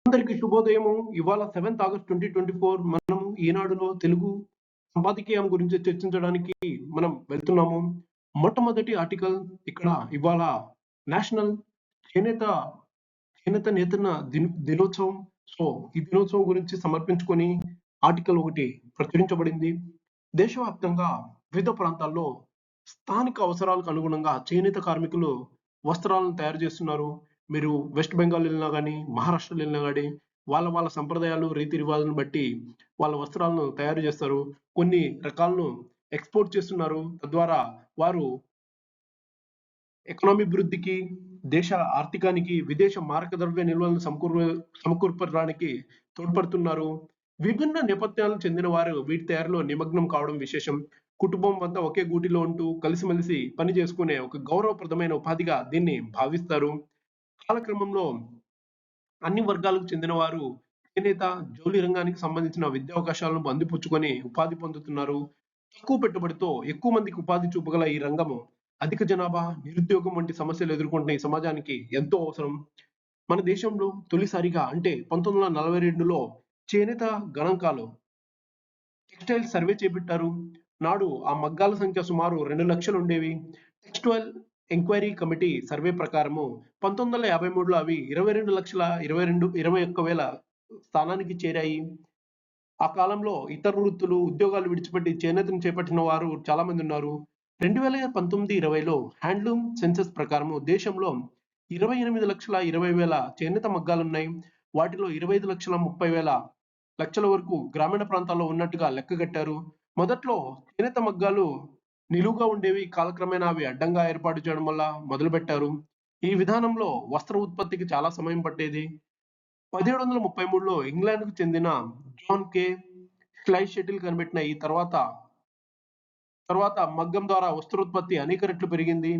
అందరికి శుభోదయము. ఇవాళ 7th August 2024 మనం ఈనాడులో తెలుగు సంపాదకీయం గురించి చర్చించడానికి మనం వెళ్తున్నాము. మొట్టమొదటి ఆర్టికల్ ఇక్కడ ఇవాళ నేషనల్ చేనేత చేనేత నేతన్న దినోత్సవం. సో ఈ దినోత్సవం గురించి సమర్పించుకొని ఆర్టికల్ ఒకటి ప్రచురించబడింది. దేశవ్యాప్తంగా వివిధ ప్రాంతాల్లో స్థానిక అవసరాలకు అనుగుణంగా చేనేత కార్మికులు వస్త్రాలను తయారు చేస్తున్నారు. మీరు వెస్ట్ బెంగాల్ వెళ్ళినా కానీ, మహారాష్ట్రలో వెళ్ళినా కానీ వాళ్ళ సంప్రదాయాలు, రీతి రివాజులను బట్టి వాళ్ళ వస్త్రాలను తయారు చేస్తారు. కొన్ని రకాలను ఎక్స్పోర్ట్ చేస్తున్నారు. తద్వారా వారు ఎకనామీ అభివృద్ధికి, దేశ ఆర్థికానికి, విదేశ మారక ద్రవ్య నిల్వలను సమకూర్చడానికి తోడ్పడుతున్నారు. విభిన్న నేపథ్యాలకు చెందిన వారు వీటి తయారీలో నిమగ్నం కావడం విశేషం. కుటుంబం వద్ద ఒకే గూటిలో ఉంటూ కలిసిమెలిసి పని చేసుకునే ఒక గౌరవప్రదమైన ఉపాధిగా దీన్ని భావిస్తారు. కాలక్రమంలో అన్ని వర్గాలకు చెందిన వారు చేనేత, జౌళి రంగానికి సంబంధించిన విద్యావకాశాలను అందిపుచ్చుకొని ఉపాధి పొందుతున్నారు. తక్కువ పెట్టుబడితో ఎక్కువ మందికి ఉపాధి చూపగల ఈ రంగము అధిక జనాభా, నిరుద్యోగం వంటి సమస్యలు ఎదుర్కొంటున్న ఈ సమాజానికి ఎంతో అవసరం. మన దేశంలో తొలిసారిగా అంటే 1942లో చేనేత గణాంకాలు టెక్స్టైల్ సర్వే చేపట్టారు. నాడు ఆ మగ్గాల సంఖ్య సుమారు 2 లక్షలు ఉండేవి. టెక్స్టైల్ ఎంక్వైరీ కమిటీ సర్వే ప్రకారము 1953లో అవి 22,21,000 స్థానానికి చేరాయి. ఆ కాలంలో ఇతర వృత్తులు, ఉద్యోగాలు విడిచిపెట్టి చేనేతను చేపట్టిన వారు చాలా మంది ఉన్నారు. 2019-20లో హ్యాండ్లూమ్ సెన్సస్ ప్రకారము దేశంలో 28,20,000 చేనేత మగ్గాలున్నాయి. వాటిలో 25,30,000 వరకు గ్రామీణ ప్రాంతాల్లో ఉన్నట్టుగా లెక్కగట్టారు. మొదట్లో చేనేత మగ్గాలు నిలువుగా ఉండేవి. కాలక్రమేణా అవి అడ్డంగా ఏర్పాటు చేయడం వల్ల మొదలుపెట్టారు. ఈ విధానంలో వస్త్ర ఉత్పత్తికి చాలా సమయం పట్టేది. 1733లో ఇంగ్లాండ్కు చెందిన జాన్ కే స్లైషెటిల్ కనిపెట్టిన ఈ తర్వాత మగ్గం ద్వారా వస్త్రోత్పత్తి అనేక రెట్లు పెరిగింది.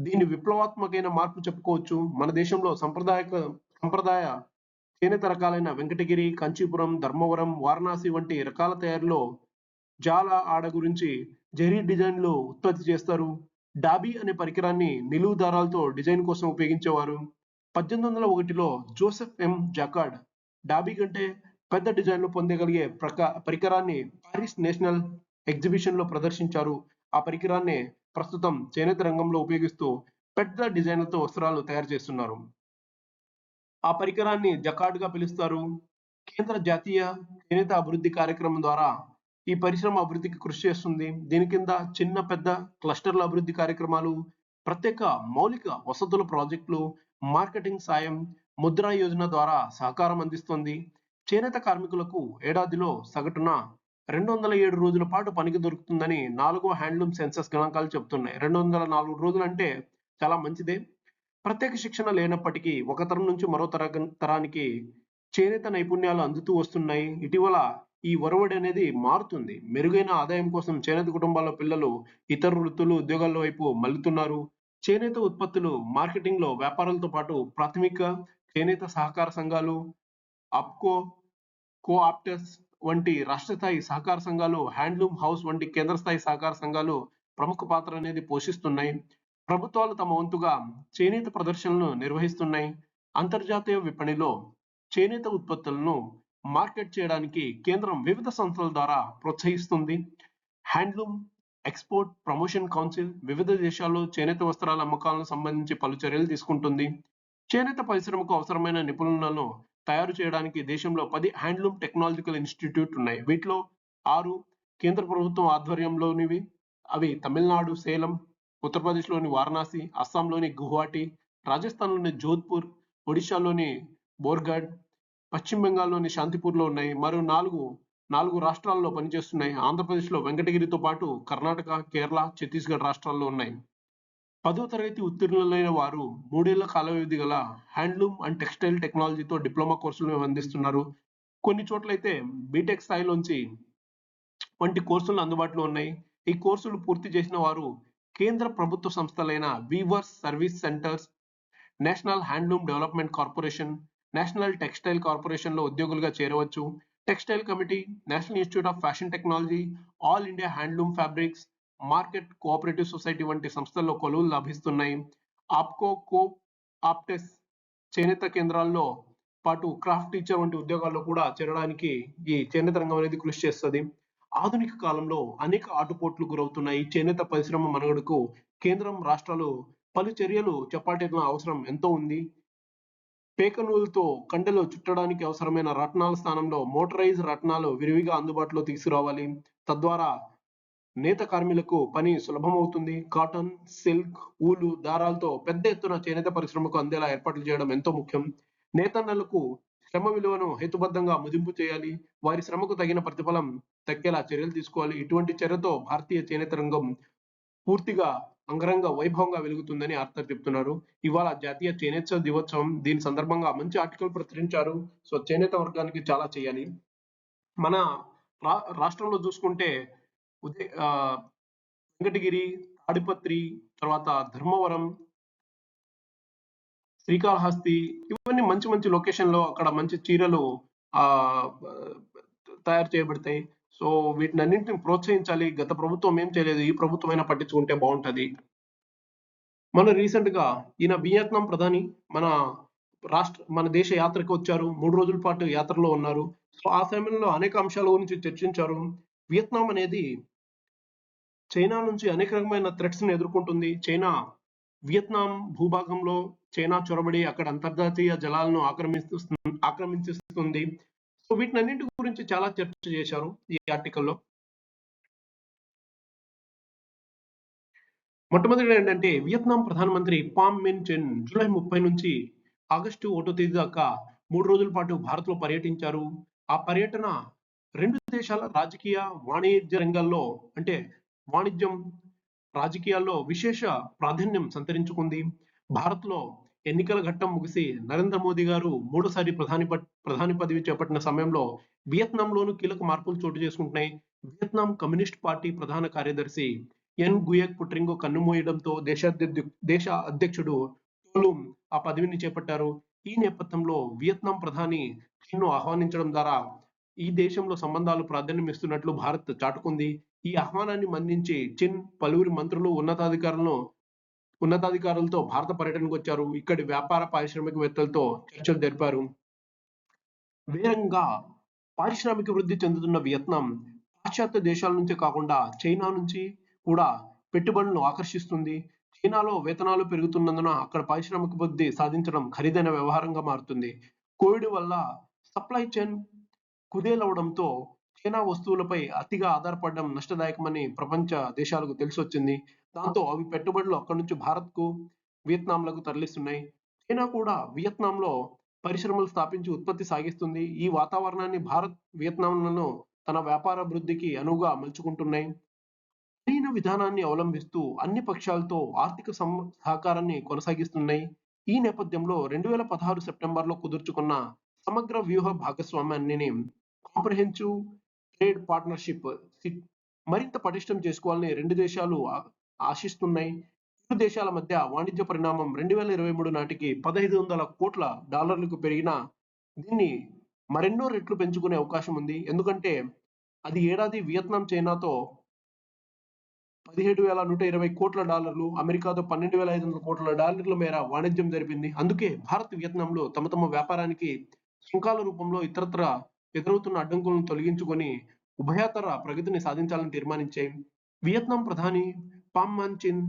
దీన్ని విప్లవాత్మకమైన మార్పు చెప్పుకోవచ్చు. మన దేశంలో సంప్రదాయ చేనేత రకాలైన వెంకటగిరి, కంచీపురం, ధర్మవరం, వారణాసి వంటి రకాల తయారీలో జాల ఆడ గురించి జెరీ డిజైన్లు ఉత్పత్తి చేస్తారు. డాబీ అనే పరికరాన్ని నిలువు దారాలతో డిజైన్ కోసం ఉపయోగించేవారు. 1801లో జోసెఫ్ ఎం జాకార్డ్ డాబీ కంటే పెద్ద డిజైన్లు పొందగలిగే పరికరాన్ని పారిస్ నేషనల్ ఎగ్జిబిషన్ లో ప్రదర్శించారు. ఆ పరికరాన్ని ప్రస్తుతం చేనేత రంగంలో ఉపయోగిస్తూ పెద్ద డిజైన్లతో వస్త్రాలు తయారు చేస్తున్నారు. ఆ పరికరాన్ని జకార్డ్ గా పిలుస్తారు. కేంద్ర జాతీయ చేనేత అభివృద్ధి కార్యక్రమం ద్వారా ఈ పరిశ్రమ అభివృద్ధికి కృషి చేస్తుంది. దీని కింద చిన్న పెద్ద క్లస్టర్ల అభివృద్ధి కార్యక్రమాలు, ప్రత్యేక మౌలిక వసతుల ప్రాజెక్టులు, మార్కెటింగ్ సాయం, ముద్రా యోజన ద్వారా సహకారం అందిస్తుంది. చేనేత కార్మికులకు ఏడాదిలో సగటున 207 రోజుల పాటు పనికి దొరుకుతుందని 4వ హ్యాండ్లూమ్ సెన్సస్ గణాంకాలు చెబుతున్నాయి. 204 రోజులు అంటే చాలా మంచిదే. ప్రత్యేక శిక్షణ లేనప్పటికీ ఒక తరం నుంచి మరో తరానికి చేనేత నైపుణ్యాలు అందుతూ వస్తున్నాయి. ఇటీవల ఈ ఒరవడి అనేది మారుతుంది. మెరుగైన ఆదాయం కోసం చేనేత కుటుంబాల పిల్లలు ఇతర వృత్తులు, ఉద్యోగాల వైపు మళ్లుతున్నారు. చేనేత ఉత్పత్తులు మార్కెటింగ్ లో వ్యాపారాలతో పాటు ప్రాథమిక చేనేత సహకార సంఘాలు, అప్కో, కోఆప్టెస్ వంటి రాష్ట్ర స్థాయి సహకార సంఘాలు, హ్యాండ్లూమ్ హౌస్ వంటి కేంద్ర స్థాయి సహకార సంఘాలు ప్రముఖ పాత్ర అనేది పోషిస్తున్నాయి. ప్రభుత్వాలు తమ వంతుగా చేనేత ప్రదర్శనలను నిర్వహిస్తున్నాయి. అంతర్జాతీయ విపణిలో చేనేత ఉత్పత్తులను మార్కెట్ చేయడానికి కేంద్రం వివిధ సంస్థల ద్వారా ప్రోత్సహిస్తుంది. హ్యాండ్లూమ్ ఎక్స్పోర్ట్ ప్రమోషన్ కౌన్సిల్ వివిధ దేశాల్లో చేనేత వస్త్రాల అమ్మకాలకు సంబంధించి పలు చర్యలు తీసుకుంటుంది. చేనేత పరిశ్రమకు అవసరమైన నిపుణులను తయారు చేయడానికి దేశంలో 10 హ్యాండ్లూమ్ టెక్నాలజికల్ ఇన్స్టిట్యూట్ ఉన్నాయి. వీటిలో 6 కేంద్ర ప్రభుత్వం ఆధ్వర్యంలోనివి. అవి తమిళనాడు సేలం, ఉత్తరప్రదేశ్లోని వారణాసి, అస్సాంలోని గువాహటి, రాజస్థాన్లోని జోధ్పూర్, ఒడిశాలోని బోర్గఢ్, పశ్చిమ బెంగాల్లోని శాంతిపూర్లో ఉన్నాయి. మరో నాలుగు రాష్ట్రాల్లో పనిచేస్తున్నాయి. ఆంధ్రప్రదేశ్లో వెంకటగిరితో పాటు కర్ణాటక, కేరళ, ఛత్తీస్గఢ్ రాష్ట్రాల్లో ఉన్నాయి. 10వ తరగతి ఉత్తీర్ణులైన వారు 3 ఏళ్ల కాల వ్యవధి గల హ్యాండ్లూమ్ అండ్ టెక్స్టైల్ టెక్నాలజీతో డిప్లొమా కోర్సులను అందిస్తున్నారు. కొన్ని చోట్లయితే బీటెక్ స్థాయిలోంచి వంటి కోర్సులు అందుబాటులో ఉన్నాయి. ఈ కోర్సులు పూర్తి చేసిన వారు కేంద్ర ప్రభుత్వ సంస్థలైన weavers service centers, national handloom development corporation, national textile corporation లో ఉద్యోగులుగా చేరవచ్చు. Textile committee, national institute of fashion technology, all India handloom fabrics, market cooperative society వంటి సంస్థల్లో కొలువులు లభిస్తున్నాయి. ఆప్కో, కో ఆప్టెస్ చేనేత కేంద్రాల్లో పాటు క్రాఫ్ట్ టీచర్ వంటి ఉద్యోగాల్లో కూడా చేరడానికి ఈ చేనేత రంగం అనేది కృషి చేస్తది. ఆధునిక కాలంలో అనేక ఆటుపోట్లు గురవుతున్న ఈ చేనేత పరిశ్రమ మనుగడకు కేంద్రం, రాష్ట్రాలు పలు చర్యలు చేపట్టాల్సిన అవసరం ఎంతో ఉంది. పేక నూలుతో కండెలు చుట్టడానికి అవసరమైన రత్నాల స్థానంలో మోటరైజ్ రత్నాలు విరివిగా అందుబాటులో తీసుకురావాలి. తద్వారా నేత కార్మికులకు పని సులభమవుతుంది. కాటన్, సిల్క్, ఊలు, దారాలతో పెద్ద ఎత్తున చేనేత పరిశ్రమకు అందేలా ఏర్పాట్లు చేయడం ఎంతో ముఖ్యం. నేతన్నలకు శ్రమ విలువను హేతుబద్ధంగా మదింపు చేయాలి. వారి శ్రమకు తగిన ప్రతిఫలం దక్కేలా చర్యలు తీసుకోవాలి. ఇటువంటి చర్యతో భారతీయ చేనేత రంగం పూర్తిగా అంగరంగ వైభవంగా వెలుగుతుందని ఆర్థర్ చెప్తున్నారు. ఇవాళ జాతీయ చేనేత దినోత్సవం. దీని సందర్భంగా మంచి ఆర్టికల్ ప్రచురించారు. సో చేనేత వర్గానికి చాలా చేయాలి. మన రాష్ట్రంలో చూసుకుంటే వెంకటగిరి, తాడిపత్రి, తర్వాత ధర్మవరం, శ్రీకాళహస్తి ఇవన్నీ మంచి మంచి లొకేషన్‌లో అక్కడ మంచి చీరలు ఆహ్, తయారు చేయబడతాయి. సో వీటినన్నింటిని ప్రోత్సహించాలి. గత ప్రభుత్వం ఏం చేయలేదు. ఈ ప్రభుత్వమైనా పట్టించుకుంటే బావుంటది. మన రీసెంట్‌గా ఈయన వియత్నాం ప్రధాని మన దేశ యాత్రకు వచ్చారు. 3 రోజుల పాటు యాత్రలో ఉన్నారు. సో ఆ సమయంలో అనేక అంశాల గురించి చర్చించారు. వియత్నాం అనేది చైనా నుంచి అనేక రకమైన థ్రెట్స్‌ని ఎదుర్కొంటుంది. వియత్నాం భూభాగంలో చైనా చొరబడి అక్కడ అంతర్జాతీయ జలాలను ఆక్రమించేస్తుంది. సో వీటినన్నింటి గురించి చాలా చర్చ చేశారు ఈ ఆర్టికల్‌లో. మొట్టమొదటిగా ఏంటంటే వియత్నాం ప్రధానమంత్రి పామ్ మిన్ చెన్ జూలై 30 నుంచి ఆగస్టు 1 తేదీ దాకా 3 రోజుల పాటు భారత్‌లో పర్యటించారు. ఆ పర్యటన 2 దేశాల రాజకీయ, వాణిజ్య రంగాల్లో అంటే వాణిజ్యం, రాజకీయాల్లో విశేష ప్రాధాన్యం సంతరించుకుంది. భారత్‌లో ఎన్నికల ఘట్టం ముగిసి నరేంద్ర మోదీ గారు మూడోసారి ప్రధాని పదవి చేపట్టిన సమయంలో వియత్నాంలోనూ కీలక మార్పులు చోటు చేసుకుంటున్నాయి. వియత్నాం కమ్యూనిస్ట్ పార్టీ ప్రధాన కార్యదర్శి ఎన్ గుయెక్ పుట్రింగ్ కన్నుమూయడంతో దేశ అధ్యక్షుడు టోలూమ్ ఆ పదవిని చేపట్టారు. ఈ నేపథ్యంలో వియత్నాం ప్రధాని చీన్‌ను ఆహ్వానించడం ద్వారా ఈ దేశంలో సంబంధాలు ప్రాధాన్యం ఇస్తున్నట్లు భారత్ చాటుకుంది. ఈ ఆహ్వానాన్ని మన్నించి చిన్ పలువురి మంత్రులు, ఉన్నతాధికారులతో భారత పర్యటనకు వచ్చారు. ఇక్కడి వ్యాపార పారిశ్రామికవేత్తలతో చర్చలు జరిపారు. వేగంగా పారిశ్రామిక వృద్ధి చెందుతున్న వియత్నాం పాశ్చాత్య దేశాల నుంచే కాకుండా చైనా నుంచి కూడా పెట్టుబడులను ఆకర్షిస్తుంది. చైనాలో వేతనాలు పెరుగుతున్నందున అక్కడ పారిశ్రామిక వృద్ధి సాధించడం ఖరీదైన వ్యవహారంగా మారుతుంది. కోవిడ్ వల్ల సప్లై చైన్ కుదేలవడంతో చైనా వస్తువులపై అతిగా ఆధారపడడం నష్టదాయకమని ప్రపంచ దేశాలకు తెలిసొచ్చింది. దాంతో అవి పెట్టుబడులు అక్కడి నుంచి భారత్‌కు, వియత్నాంలకు తరలిస్తున్నాయి. చైనా కూడా వియత్నాంలో పరిశ్రమలు స్థాపించి ఉత్పత్తి సాగిస్తుంది. ఈ వాతావరణాన్ని భారత్, వియత్నాంలను తన వ్యాపార అభివృద్ధికి అనువుగా మలుచుకుంటున్నాయి. సరైన విధానాన్ని అవలంబిస్తూ అన్ని పక్షాలతో ఆర్థిక సహకారాన్ని కొనసాగిస్తున్నాయి. ఈ నేపథ్యంలో 2016 సెప్టెంబర్‌లో కుదుర్చుకున్న సమగ్ర వ్యూహ భాగస్వామ్యాన్ని కాంప్రహెన్సివ్ ట్రేడ్ పార్ట్నర్‌షిప్ మరింత పటిష్టం చేసుకోవాలని 2 దేశాలు ఆశిస్తున్నాయి. ఇరు దేశాల మధ్య వాణిజ్య పరిణామం 2023 నాటికి $1,500 కోట్ల పెరిగినా దీన్ని మరెన్నో రెట్లు పెంచుకునే అవకాశం ఉంది. ఎందుకంటే అది ఏడాది వియత్నాం చైనాతో $17,120 కోట్ల, అమెరికాతో $12,500 కోట్ల మేర వాణిజ్యం జరిపింది. అందుకే భారత్, వియత్నాంలు తమ వ్యాపారానికి సుంకాల రూపంలో ఇతరత్రా ఎదురవుతున్న అడ్డంకులను తొలగించుకొని ఉభయతర ప్రగతిని సాధించాలని తీర్మానించాయి. వియత్నాం ప్రధాని పామ్ మాన్ చిన్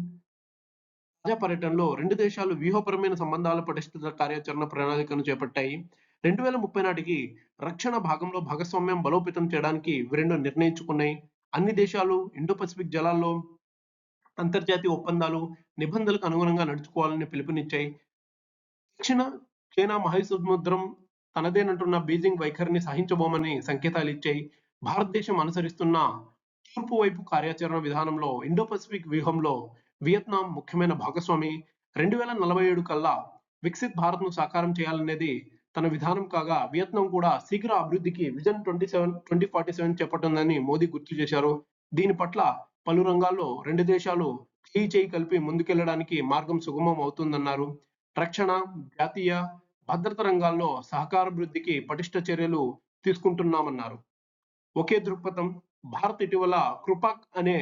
తాజా పర్యటనలో 2 దేశాలు వ్యూహపరమైన సంబంధాల పటిష్ట కార్యాచరణ ప్రణాళికను చేపట్టాయి. 2030 నాటికి రక్షణ భాగంలో భాగస్వామ్యం బలోపేతం చేయడానికి రెండు నిర్ణయించుకున్నాయి. అన్ని దేశాలు ఇండో పసిఫిక్ జలాల్లో అంతర్జాతీయ ఒప్పందాలు, నిబంధనలకు అనుగుణంగా నడుచుకోవాలని పిలుపునిచ్చాయి. దక్షిణ చైనా మహాసముద్రం తనదేనంటున్న బీజింగ్ వైఖరిని సహించబోమని సంకేతాలిచ్చాయి. భారతదేశం అనుసరిస్తున్న తూర్పు వైపు కార్యాచరణ విధానంలో ఇండో పసిఫిక్ వ్యూహంలో వియత్నాం ముఖ్యమైన భాగస్వామి. 2047 కల్లా వికసిత్ భారత్‌ను సాకారం చేయాలనేది తన విధానం కాగా, వియత్నాం కూడా శీఘ్ర అభివృద్ధికి విజన్ 2047 చేపట్టిందని మోదీ గుర్తు చేశారు. దీని పట్ల పలు రంగాల్లో 2 దేశాలు చేయి కలిపి ముందుకెళ్లడానికి మార్గం సుగమం అవుతుందన్నారు. రక్షణ, జాతీయ భద్రత రంగాల్లో సహకారాభివృద్ధికి పటిష్ట చర్యలు తీసుకుంటున్నామన్నారు. ఒకే దృక్పథం. భారత్ ఇటీవల కృపాక్ అనే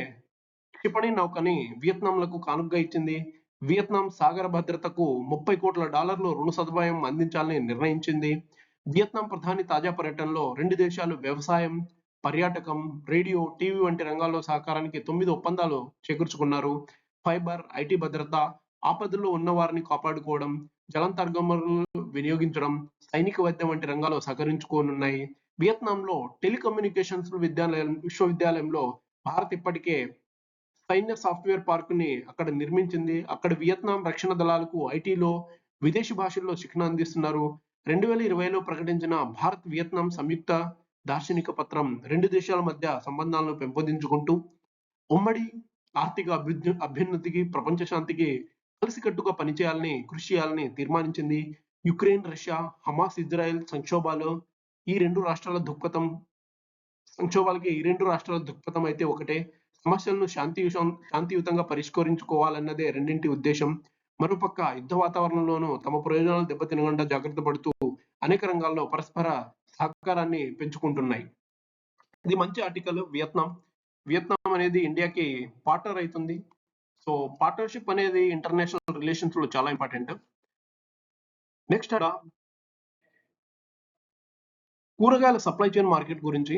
క్షిపణి నౌకని వియత్నాంలకు కానుకగా ఇచ్చింది. వియత్నాం సాగర భద్రతకు $30 కోట్ల రుణ సదుపాయం అందించాలని నిర్ణయించింది. వియత్నాం ప్రధాని తాజా పర్యటనలో రెండు దేశాలు వ్యవసాయం, పర్యాటకం, రేడియో, టీవీ వంటి రంగాల్లో సహకారానికి 9 ఒప్పందాలు చేకూర్చుకున్నారు. ఫైబర్, ఐటీ భద్రత, ఆపదల్లో ఉన్న వారిని కాపాడుకోవడం, జలాంతర్గమనలు వినియోగించడం, సైనిక వైద్యం వంటి రంగాల్లో సహకరించుకోనున్నాయి. వియత్నాంలో టెలికమ్యూనికేషన్స్ విశ్వవిద్యాలయంలో భారత్ ఇప్పటికే సైన్య సాఫ్ట్వేర్ పార్కుని అక్కడ నిర్మించింది. అక్కడ వియత్నాం రక్షణ దళాలకు ఐటీలో, విదేశీ భాషల్లో శిక్షణ అందిస్తున్నారు. 2020లో ప్రకటించిన భారత్ వియత్నాం సంయుక్త దార్శనిక పత్రం రెండు దేశాల మధ్య సంబంధాలను పెంపొందించుకుంటూ ఉమ్మడి ఆర్థిక అభ్యున్నతికి, ప్రపంచ శాంతికి కలిసికట్టుగా పనిచేయాలని, కృషి చేయాలని తీర్మానించింది. యుక్రెయిన్, రష్యా, హమాస్, ఇజ్రాయెల్ ఈ రెండు రాష్ట్రాల దృక్పథం సంక్షోభాలకి ఈ రెండు రాష్ట్రాల దృక్పథం అయితే ఒకటే. సమస్యలను శాంతియుతంగా పరిష్కరించుకోవాలన్నదే రెండింటి ఉద్దేశం. మరోపక్క యుద్ధ వాతావరణంలోనూ తమ ప్రయోజనాలు దెబ్బతినకుండా జాగ్రత్త పడుతూ అనేక రంగాల్లో పరస్పర సహకారాన్ని పెంచుకుంటున్నాయి. ఇది మంచి ఆర్టికల్. వియత్నాం అనేది ఇండియాకి పార్ట్నర్ అవుతుంది. సో పార్ట్నర్షిప్ అనేది ఇంటర్నేషనల్ రిలేషన్స్ లో చాలా ఇంపార్టెంట్. నెక్స్ట్ కూరగాయల సప్లై చైన్ మార్కెట్ గురించి.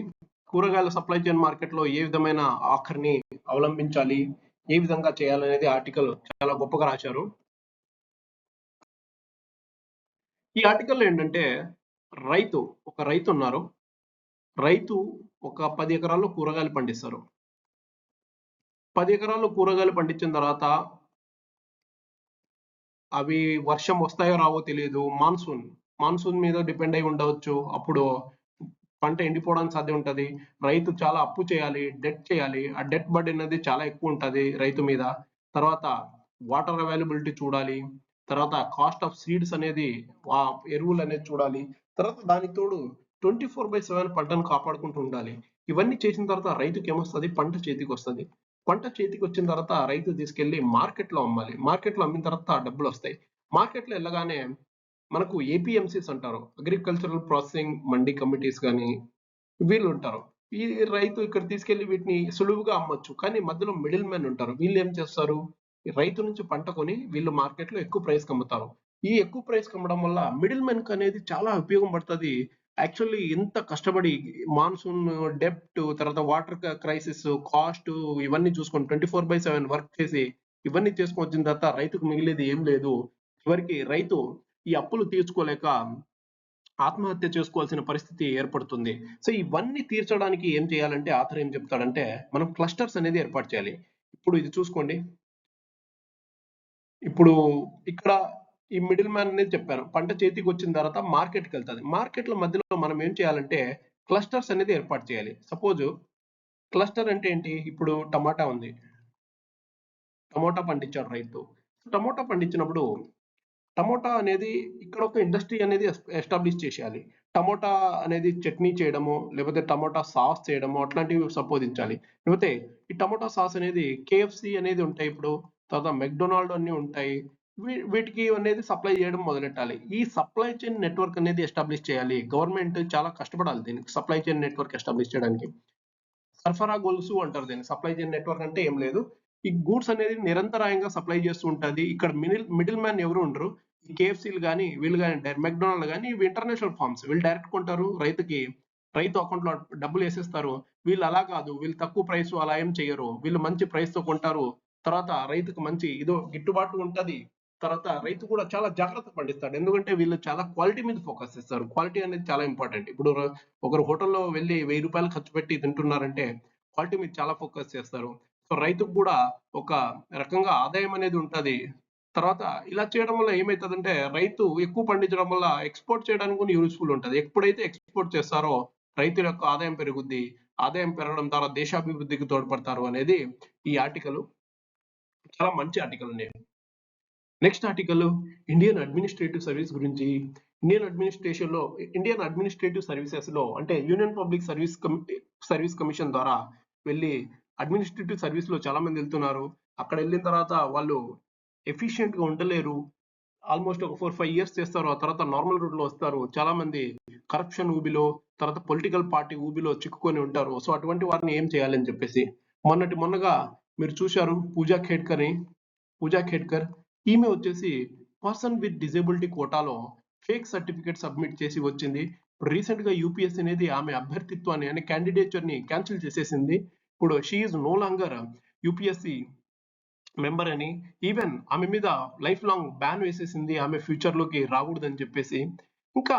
కూరగాయల సప్లై చైన్ మార్కెట్ లో ఏ విధమైన ఆఖరిని అవలంబించాలి, ఏ విధంగా చేయాలనేది ఆర్టికల్ చాలా గొప్పగా రాశారు. ఈ ఆర్టికల్ ఏంటంటే, ఒక రైతు ఉన్నారు. రైతు ఒక 10 ఎకరాల్లో కూరగాయలు పండిస్తారు. 10 ఎకరాల్లో కూరగాయలు పండించిన తర్వాత అవి వర్షం వస్తాయో రావో తెలియదు. మాన్సూన్ మీద డిపెండ్ అయి ఉండవచ్చు. అప్పుడు పంట ఎండిపోవడానికి సాధ్యం ఉంటది. రైతు చాలా అప్పు చేయాలి, డెట్ చేయాలి. ఆ డెట్ బర్డెన్ అనేది చాలా ఎక్కువ ఉంటది రైతు మీద. తర్వాత వాటర్ అవైలబిలిటీ చూడాలి. తర్వాత కాస్ట్ ఆఫ్ సీడ్స్ అనేది, ఎరువులు అనేది చూడాలి. తర్వాత దానికి తోడు 24/7 పంటను కాపాడుకుంటూ ఉండాలి. ఇవన్నీ చేసిన తర్వాత రైతుకి ఏమొస్తుంది? పంట చేతికి వస్తుంది. పంట చేతికి వచ్చిన తర్వాత రైతు తీసుకెళ్లి మార్కెట్లో అమ్మాలి. మార్కెట్లో అమ్మిన తర్వాత డబ్బులు వస్తాయి. మార్కెట్లో వెళ్ళగానే మనకు ఏపీఎంసీస్ అంటారు, అగ్రికల్చరల్ ప్రాసెసింగ్ మండీ కమిటీస్ కానీ వీళ్ళు ఉంటారు. ఈ రైతు ఇక్కడ తీసుకెళ్లి వీటిని సులువుగా అమ్మొచ్చు. కానీ మధ్యలో మిడిల్ మ్యాన్ ఉంటారు. వీళ్ళు ఏం చేస్తారు? ఈ రైతు నుంచి పంట కొని వీళ్ళు మార్కెట్లో ఎక్కువ ప్రైస్ అమ్ముతారు. ఈ ఎక్కువ ప్రైస్ అమ్మడం వల్ల మిడిల్ మ్యాన్ అనేది చాలా ఉపయోగం పడుతుంది. యాక్చువల్లీ ఎంత కష్టపడి మాన్సూన్, డెప్ట్, తర్వాత వాటర్ క్రైసిస్, కాస్ట్ ఇవన్నీ చూసుకొని 24/7 వర్క్ చేసి ఇవన్నీ చేసుకొని వచ్చిన తర్వాత రైతుకు మిగిలేది ఏం లేదు. చివరికి రైతు ఈ అప్పులు తీర్చుకోలేక ఆత్మహత్య చేసుకోవాల్సిన పరిస్థితి ఏర్పడుతుంది. సో ఇవన్నీ తీర్చడానికి ఏం చేయాలంటే ఆథర్ ఏం చెప్తాడంటే, మనం క్లస్టర్స్ అనేది ఏర్పాటు చేయాలి. ఇప్పుడు ఇది చూసుకోండి. ఇప్పుడు ఇక్కడ ఈ మిడిల్ మ్యాన్ అనేది చెప్పాను. పంట చేతికి వచ్చిన తర్వాత మార్కెట్కి వెళ్తుంది. మార్కెట్ల మధ్యలో మనం ఏం చేయాలంటే క్లస్టర్స్ అనేది ఏర్పాటు చేయాలి. సపోజ్ క్లస్టర్ అంటే ఏంటి? ఇప్పుడు టమాటా ఉంది. టమోటా పండించాడు రైతు. టమోటా పండించినప్పుడు టమోటా అనేది ఇక్కడ ఒక ఇండస్ట్రీ అనేది ఎస్టాబ్లిష్ చేసేయాలి. టమోటా అనేది చట్నీ చేయడము, లేకపోతే టమోటా సాస్ చేయడము అట్లాంటివి సంబోధించాలి. లేకపోతే ఈ టమోటా సాస్ అనేది కేఎఫ్సి అనేది ఉంటాయి ఇప్పుడు. తర్వాత మెక్డొనాల్డ్ అన్నీ ఉంటాయి. వీటికి అనేది సప్లై చేయడం మొదలెట్టాలి. ఈ సప్లై చైన్ నెట్వర్క్ అనేది ఎస్టాబ్లిష్ చేయాలి. గవర్నమెంట్ చాలా కష్టపడాలి దీనికి, సప్లై చైన్ నెట్వర్క్ ఎస్టాబ్లిష్ చేయడానికి. సరఫరా గొలుసు అంటారు దీన్ని. సప్లై చైన్ నెట్వర్క్ అంటే ఏం లేదు. ఈ గూడ్స్ అనేది నిరంతరాయంగా సప్లై చేస్తూ ఉంటది. ఇక్కడ మిడిల్ మ్యాన్ ఎవరు ఉండరు. ఈ కేఎఫ్సీలు కానీ వీళ్ళు కానీ మెక్డొనాల్డ్ కానీ ఇవి ఇంటర్నేషనల్ ఫార్మ్స్. వీళ్ళు డైరెక్ట్ కొంటారు రైతు అకౌంట్ లో డబ్బులు వేసేస్తారు. వీళ్ళు అలా కాదు, వీళ్ళు తక్కువ ప్రైస్ అలా ఏం చేయరు. వీళ్ళు మంచి ప్రైస్ తో కొంటారు. తర్వాత రైతుకు మంచి గిట్టుబాటు ఉంటది. తర్వాత రైతు కూడా చాలా జాగ్రత్త పండిస్తాడు. ఎందుకంటే వీళ్ళు చాలా క్వాలిటీ మీద ఫోకస్ చేస్తారు. క్వాలిటీ అనేది చాలా ఇంపార్టెంట్. ఇప్పుడు ఒకరు హోటల్లో వెళ్ళి 1000 రూపాయలు ఖర్చు పెట్టి తింటున్నారంటే క్వాలిటీ మీద చాలా ఫోకస్ చేస్తారు. సో రైతుకు కూడా ఒక రకంగా ఆదాయం అనేది ఉంటది. తర్వాత ఇలా చేయడం వల్ల ఏమవుతుందంటే రైతు ఎక్కువ పండించడం వల్ల ఎక్స్పోర్ట్ చేయడానికి కూడా యూస్ఫుల్ ఉంటది. ఎప్పుడైతే ఎక్స్పోర్ట్ చేస్తారో రైతుల యొక్క ఆదాయం పెరుగుద్ది. ఆదాయం పెరగడం ద్వారా దేశాభివృద్ధికి తోడ్పడతారు అనేది ఈ ఆర్టికల్. చాలా మంచి ఆర్టికల్ అండి. Next article Indian administrative service గురించి. ఇండియన్ అడ్మినిస్ట్రేటివ్ సర్వీసెస్ లో అంటే యూనియన్ పబ్లిక్ సర్వీస్ కమిషన్ ద్వారా వెళ్ళి అడ్మినిస్ట్రేటివ్ సర్వీస్ లో చాలా మంది వెళ్తున్నారు. అక్కడ వెళ్ళిన తర్వాత వాళ్ళు ఎఫిషియెంట్ గా ఉండలేరు. ఆల్మోస్ట్ ఒక 4-5 ఇయర్స్ చేస్తారు. ఆ తర్వాత నార్మల్ రూట్ లో వస్తారు. చాలా మంది కరప్షన్ ఊబిలో, తర్వాత పొలిటికల్ పార్టీ ఊబిలో చిక్కుకొని ఉంటారు. సో అటువంటి వారిని ఏం చేయాలని చెప్పేసి మొన్నగా మీరు చూశారు పూజా ఖేడ్కర్. ఈమె వచ్చేసి పర్సన్ విత్ డిజేబిలిటీ కోటాలో ఫేక్ సర్టిఫికేట్ సబ్మిట్ చేసి వచ్చింది. ఇప్పుడు రీసెంట్ గా యూపీఎస్సీ అనేది ఆమె అభ్యర్థిత్వాన్ని అంటే క్యాండిడేచర్ ని క్యాన్సిల్ చేసేసింది. ఇప్పుడు she is no longer UPSC member అని, ఈవెన్ ఆమె మీద లైఫ్ లాంగ్ బ్యాన్ వేసేసింది, ఆమె ఫ్యూచర్ లోకి రాకూడదని చెప్పేసి. ఇంకా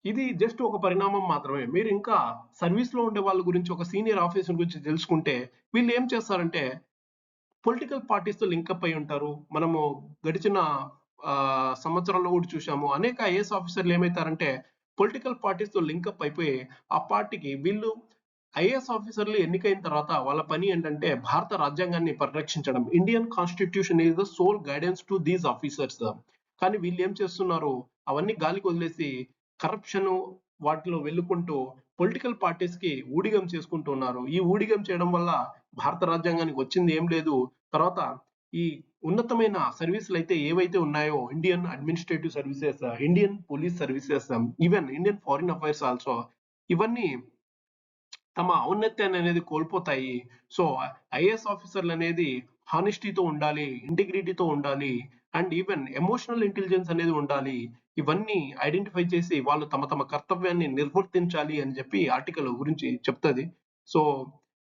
ఇది జస్ట్ ఒక పరిణామం మాత్రమే. మీరు ఇంకా సర్వీస్ లో ఉండే వాళ్ళ గురించి, ఒక సీనియర్ ఆఫీసర్ గురించి తెలుసుకుంటే వీళ్ళు ఏం చేస్తారంటే పొలిటికల్ పార్టీస్ తో లింకప్ అయి ఉంటారు. మనము గడిచిన సంవత్సరంలో కూడా చూసాము. అనేక ఐఏఎస్ ఆఫీసర్లు ఏమైతారంటే పొలిటికల్ పార్టీస్ తో లింకప్ అయిపోయి ఆ పార్టీకి వీళ్ళు ఐఏఎస్ ఆఫీసర్లు ఎన్నికైన తర్వాత వాళ్ళ పని ఏంటంటే భారత రాజ్యాంగాన్ని పరిరక్షించడం. Indian constitution is the soul guidance to these officers. కానీ వీళ్ళు ఏం చేస్తున్నారు, అవన్నీ గాలికి వదిలేసి కరప్షన్ వాటిలో వెళ్ళుకుంటూ పొలిటికల్ పార్టీస్ కి ఊడిగం చేసుకుంటూ ఉన్నారు. ఈ ఊడిగం చేయడం వల్ల భారత రాజ్యాంగానికి వచ్చింది ఏం లేదు. తర్వాత ఈ ఉన్నతమైన సర్వీసులు అయితే ఏవైతే ఉన్నాయో, Indian administrative services, Indian police services, even Indian foreign affairs also, ఇవన్నీ తమ ఔన్నత్యాన్ని అనేది కోల్పోతాయి. సో ఐఏఎస్ ఆఫీసర్లు అనేది హానెస్టీతో ఉండాలి, ఇంటిగ్రిటీతో ఉండాలి, అండ్ ఈవెన్ ఎమోషనల్ ఇంటెలిజెన్స్ అనేది ఉండాలి. ఇవన్నీ ఐడెంటిఫై చేసి వాళ్ళు తమ తమ కర్తవ్యాన్ని నిర్వర్తించాలి అని చెప్పి ఆర్టికల్ గురించి చెప్తుంది. సో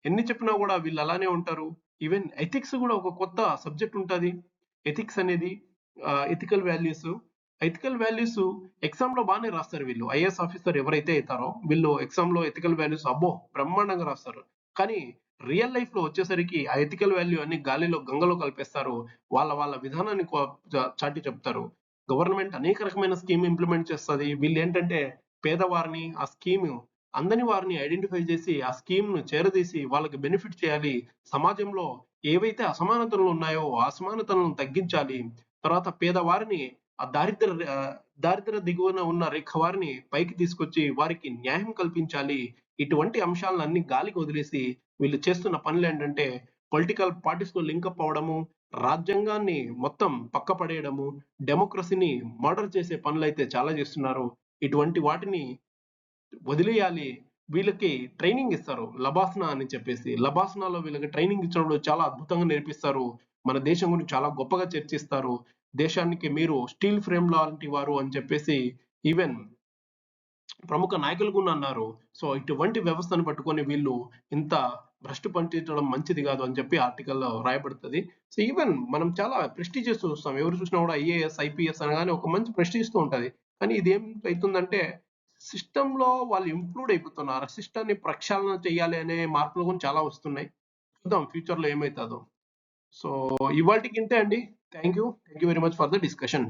ఎన్ని చెప్పినా కూడా వీళ్ళు అలానే ఉంటారు. ఈవెన్ ఎథిక్స్ కూడా ఒక కొత్త సబ్జెక్ట్ ఉంటుంది. ఎథిక్స్ అనేది ethical values. Ethical values exam లో బాగానే రాస్తారు వీళ్ళు. ఐఏఎస్ ఆఫీసర్ ఎవరైతే అవుతారో వీళ్ళు ఎగ్జామ్ లో ఎథికల్ వాల్యూస్ అబ్బో బ్రహ్మాండంగా రాస్తారు. కానీ రియల్ లైఫ్ లో వచ్చేసరికి ఆ ఎథికల్ వాల్యూ అన్ని గాలిలో గంగలో కలిపేస్తారు. వాళ్ళ వాళ్ళ విధానాన్ని చాటి చెప్తారు. గవర్నమెంట్ అనేక రకమైన స్కీమ్ ఇంప్లిమెంట్ చేస్తుంది. వీళ్ళు ఏంటంటే పేదవారిని, ఆ స్కీమ్ అందని వారిని ఐడెంటిఫై చేసి ఆ స్కీమ్ ను చేరదీసి వాళ్ళకి బెనిఫిట్ చేయాలి. సమాజంలో ఏవైతే అసమానతలు ఉన్నాయో ఆ అసమానతలను తగ్గించాలి. తర్వాత పేదవారిని ఆ దారిద్ర దిగువన ఉన్న రేఖ వారిని పైకి తీసుకొచ్చి వారికి న్యాయం కల్పించాలి. ఇటువంటి అంశాలను అన్ని గాలికి వదిలేసి వీళ్ళు చేస్తున్న పనులు ఏంటంటే పొలిటికల్ పార్టీస్ తో లింకప్ అవడము, రాజ్యాంగాన్ని మొత్తం పక్క పడేయడము, డెమోక్రసీని మర్డర్ చేసే పనులు అయితే చాలా చేస్తున్నారు. ఇటువంటి వాటిని వదిలేయాలి. వీళ్ళకి ట్రైనింగ్ ఇస్తారు లబాసన అని చెప్పేసి. లబాసనాలో వీళ్ళకి ట్రైనింగ్ ఇచ్చినప్పుడు చాలా అద్భుతంగా నేర్పిస్తారు. మన దేశం గురించి చాలా గొప్పగా చర్చిస్తారు. దేశానికి మీరు స్టీల్ ఫ్రేమ్ లాంటి వారు అని చెప్పేసి ఈవెన్ ప్రముఖ నాయకులు కూడా అన్నారు. సో ఇటువంటి వ్యవస్థను పట్టుకొని వీళ్ళు ఇంత భ్రష్టు పట్టించడం మంచిది కాదు అని చెప్పి ఆర్టికల్లో రాయబడుతుంది. సో ఈవెన్ మనం చాలా ప్రెస్టీజియస్ చూస్తాం. ఎవరు చూసినా కూడా ఐఏఎస్, ఐపీఎస్ అనగానే ఒక మంచి ప్రెస్టీజ్ తో ఉంటది. కానీ ఇది ఏం అవుతుందంటే సిస్టమ్ లో వాళ్ళు ఇంప్రూవ్ అయిపోతున్నారు. సిస్టమ్ ని ప్రక్షాళన చేయాలి అనే మార్పులు కూడా చాలా వస్తున్నాయి. చూద్దాం ఫ్యూచర్ లో ఏమవుతుందో. సో ఇవాళకి ఇంతే అండి. Thank you very much for the discussion.